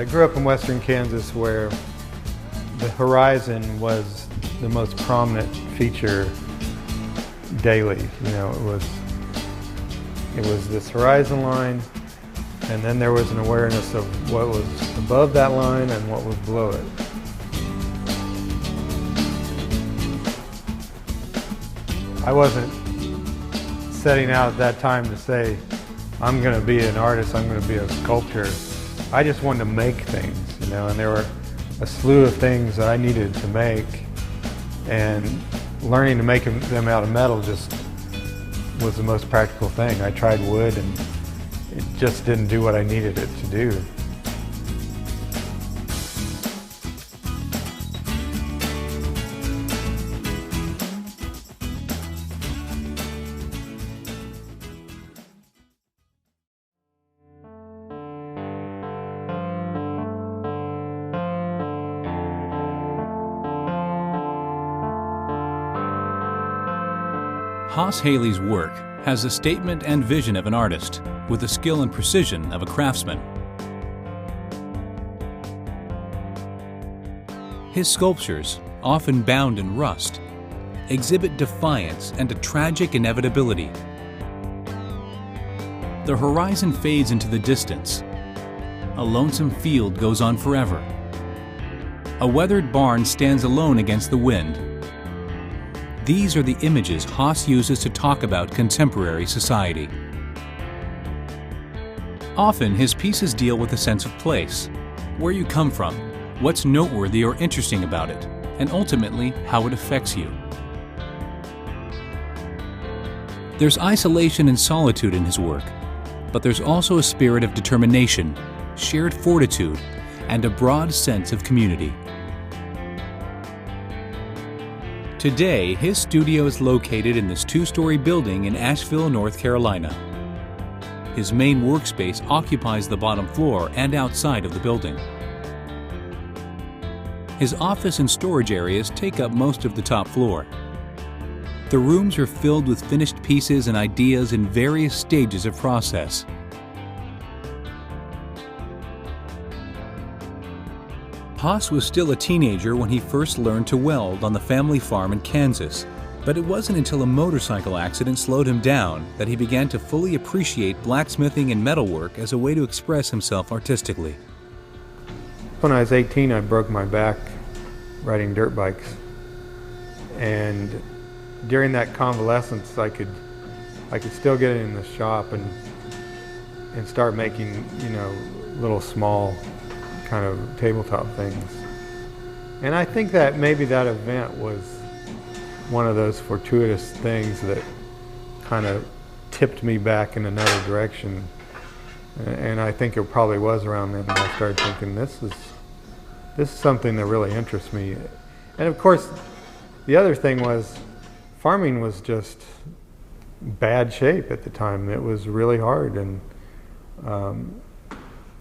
I grew up in western Kansas where the horizon was the most prominent feature daily. You know, it was this horizon line, and then there was an awareness of what was above that line and what was below it. I wasn't setting out at that time to say, I'm going to be an artist, I'm going to be a sculptor. I just wanted to make things, you know, and there were a slew of things that I needed to make, and learning to make them out of metal just was the most practical thing. I tried wood and it just didn't do what I needed it to do. Haas Haley's work has the statement and vision of an artist with the skill and precision of a craftsman. His sculptures, often bound in rust, exhibit defiance and a tragic inevitability. The horizon fades into the distance. A lonesome field goes on forever. A weathered barn stands alone against the wind. These are the images Haas uses to talk about contemporary society. Often, his pieces deal with a sense of place, where you come from, what's noteworthy or interesting about it, and ultimately, how it affects you. There's isolation and solitude in his work, but there's also a spirit of determination, shared fortitude, and a broad sense of community. Today, his studio is located in this two-story building in Asheville, North Carolina. His main workspace occupies the bottom floor and outside of the building. His office and storage areas take up most of the top floor. The rooms are filled with finished pieces and ideas in various stages of process. Haas was still a teenager when he first learned to weld on the family farm in Kansas, but it wasn't until a motorcycle accident slowed him down that he began to fully appreciate blacksmithing and metalwork as a way to express himself artistically. When I was 18, I broke my back riding dirt bikes, and during that convalescence, I could still get in the shop and start making, you know, little small kind of tabletop things. And I think that maybe that event was one of those fortuitous things that kind of tipped me back in another direction. And I think it probably was around then that I started thinking, this is something that really interests me. And of course, the other thing was, farming was just bad shape at the time. It was really hard, and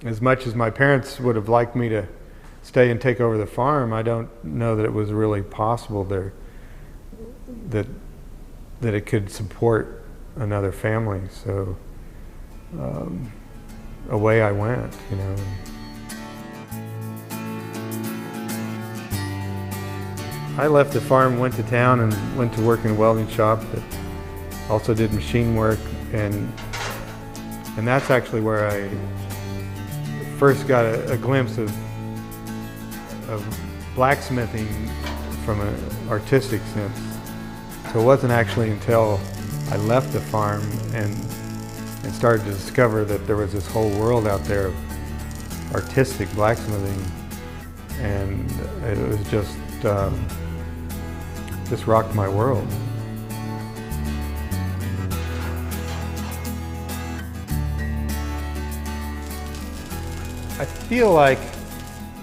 as much as my parents would have liked me to stay and take over the farm, I don't know that it was really possible there that it could support another family. So away I went, you know. I left the farm, went to town, and went to work in a welding shop that also did machine work, and that's actually where I first got a glimpse of blacksmithing from an artistic sense. So it wasn't actually until I left the farm and started to discover that there was this whole world out there of artistic blacksmithing, and it was just rocked my world. I feel like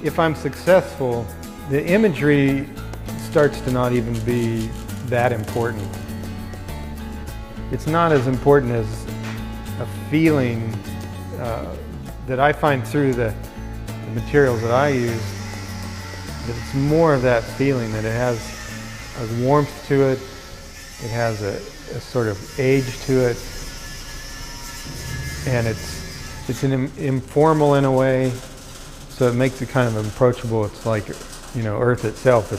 if I'm successful, the imagery starts to not even be that important. It's not as important as a feeling that I find through the materials that I use, that it's more of that feeling, that it has a warmth to it, it has a sort of age to it, and it's informal in a way, so it makes it kind of approachable. It's like, you know, Earth itself.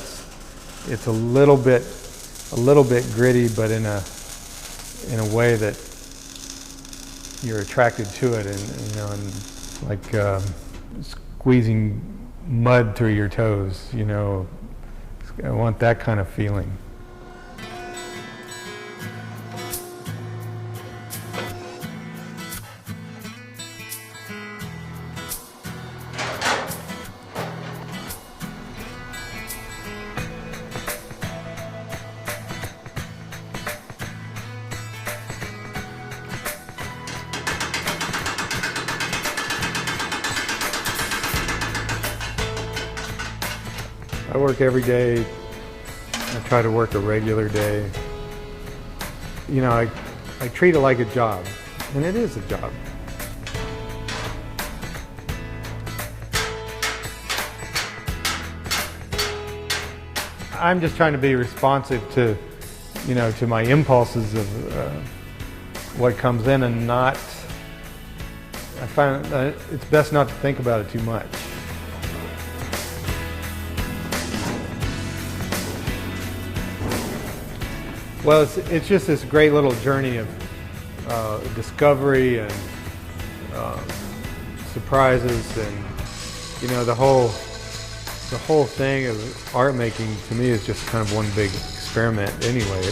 It's a little bit gritty, but in a way that you're attracted to it, and you know, and like squeezing mud through your toes. You know, I want that kind of feeling. I work every day. I try to work a regular day. You know, I treat it like a job, and it is a job. I'm just trying to be responsive to, you know, to my impulses of what comes in, and not, I find that it's best not to think about it too much. Well, it's just this great little journey of discovery and surprises, and you know, the whole thing of art making to me is just kind of one big experiment anyway.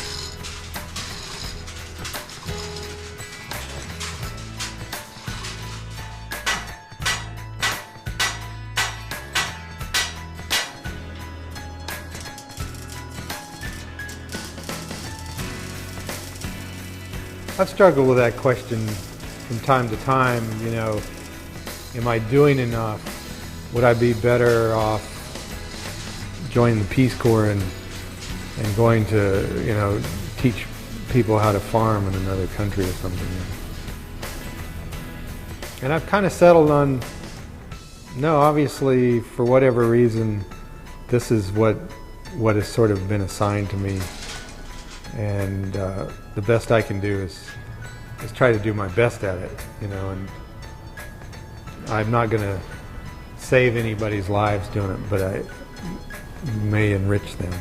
I've struggled with that question from time to time, you know, am I doing enough? Would I be better off joining the Peace Corps and going to, you know, teach people how to farm in another country or something? And I've kind of settled on, no, obviously, for whatever reason, this is what has sort of been assigned to me. And the best I can do is try to do my best at it, you know, and I'm not going to save anybody's lives doing it, but I may enrich them.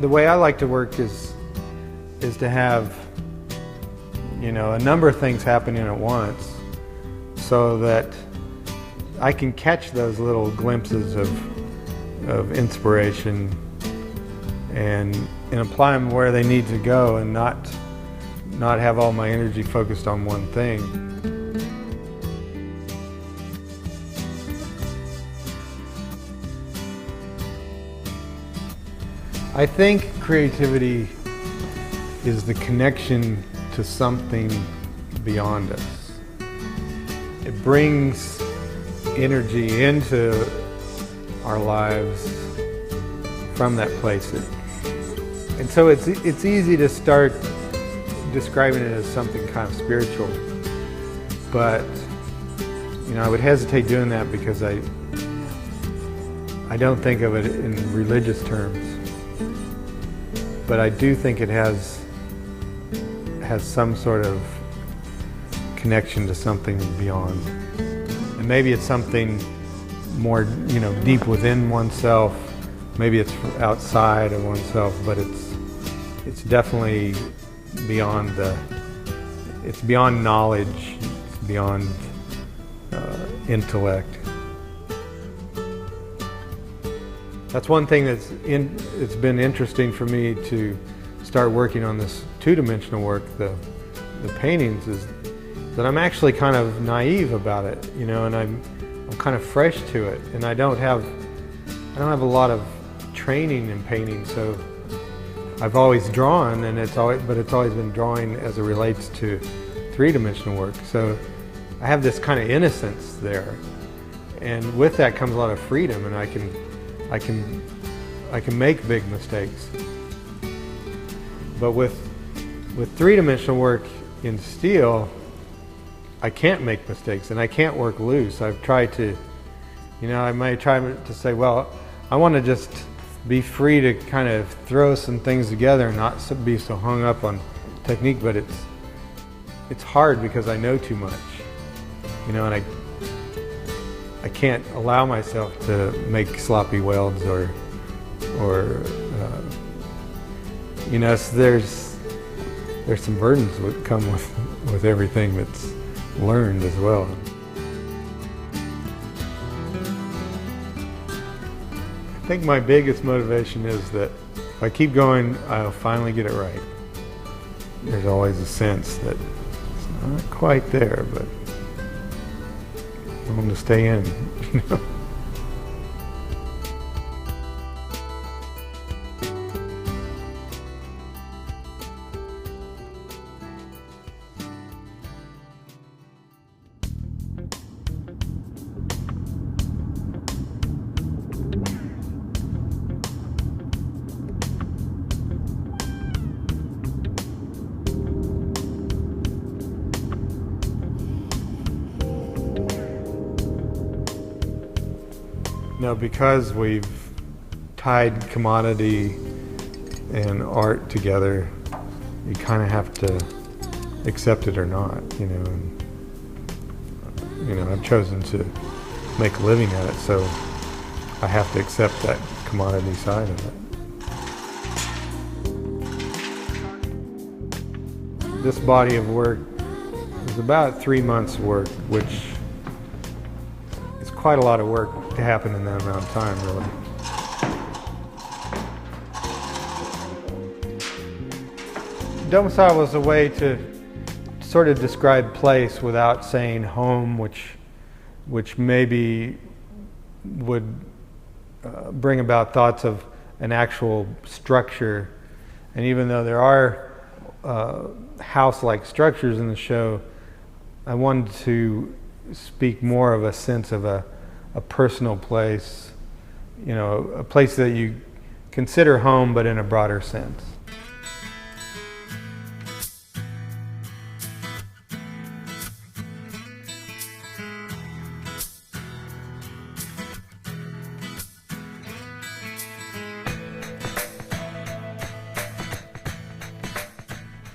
The way I like to work is to have, you know, a number of things happening at once, so that I can catch those little glimpses of inspiration and apply them where they need to go, and not have all my energy focused on one thing. I think creativity is the connection to something beyond us. It brings energy into our lives from that place. And so it's easy to start describing it as something kind of spiritual. But, you know, I would hesitate doing that because I don't think of it in religious terms. But I do think it has some sort of connection to something beyond. And maybe it's something more, you know, deep within oneself. Maybe it's outside of oneself, but it's definitely beyond it's beyond knowledge, it's beyond intellect. That's one thing it's been interesting for me to start working on this two-dimensional work, the paintings, is that I'm actually kind of naive about it, you know, and I'm kind of fresh to it, and I don't have a lot of training in painting, so I've always drawn, and it's always been drawing as it relates to three-dimensional work. So I have this kind of innocence there, and with that comes a lot of freedom, and I can make big mistakes. But with three-dimensional work in steel, I can't make mistakes and I can't work loose. I've tried to, I might try to say, well, I want to just be free to kind of throw some things together and not be so hung up on technique, but it's hard because I know too much, and I can't allow myself to make sloppy welds or so there's some burdens that come with everything that's learned as well. I think my biggest motivation is that if I keep going, I'll finally get it right. There's always a sense that it's not quite there, but I want to stay in. No, because we've tied commodity and art together, you kind of have to accept it or not, and, I've chosen to make a living at it, so I have to accept that commodity side of it. This body of work is about 3 months' work, which is quite a lot of work to happen in that amount of time, really. Domicile was a way to sort of describe place without saying home, which maybe would bring about thoughts of an actual structure. And even though there are house-like structures in the show, I wanted to speak more of a sense of a personal place, a place that you consider home, but in a broader sense.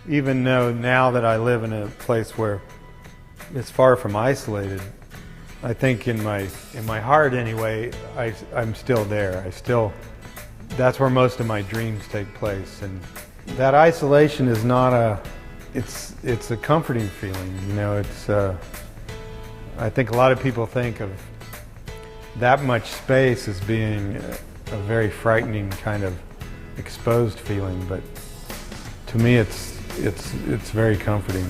Even though now that I live in a place where it's far from isolated, I think in my heart anyway, I'm still there. That's where most of my dreams take place. And that isolation is not it's a comforting feeling, I think a lot of people think of that much space as being a very frightening kind of exposed feeling, but to me it's very comforting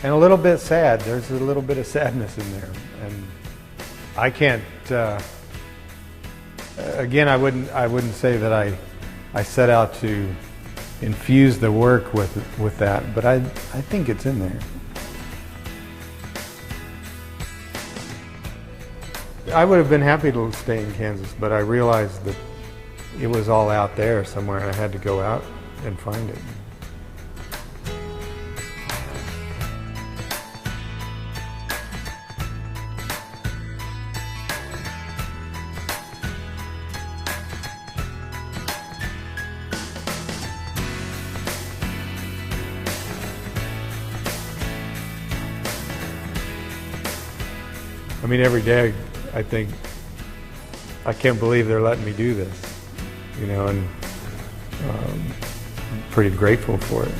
and a little bit sad. There's a little bit of sadness in there, and I can't. Again, I wouldn't say that I set out to infuse the work with that, but I think it's in there. I would have been happy to stay in Kansas, but I realized that it was all out there somewhere, and I had to go out and find it. I mean, every day I think, I can't believe they're letting me do this, and I'm pretty grateful for it.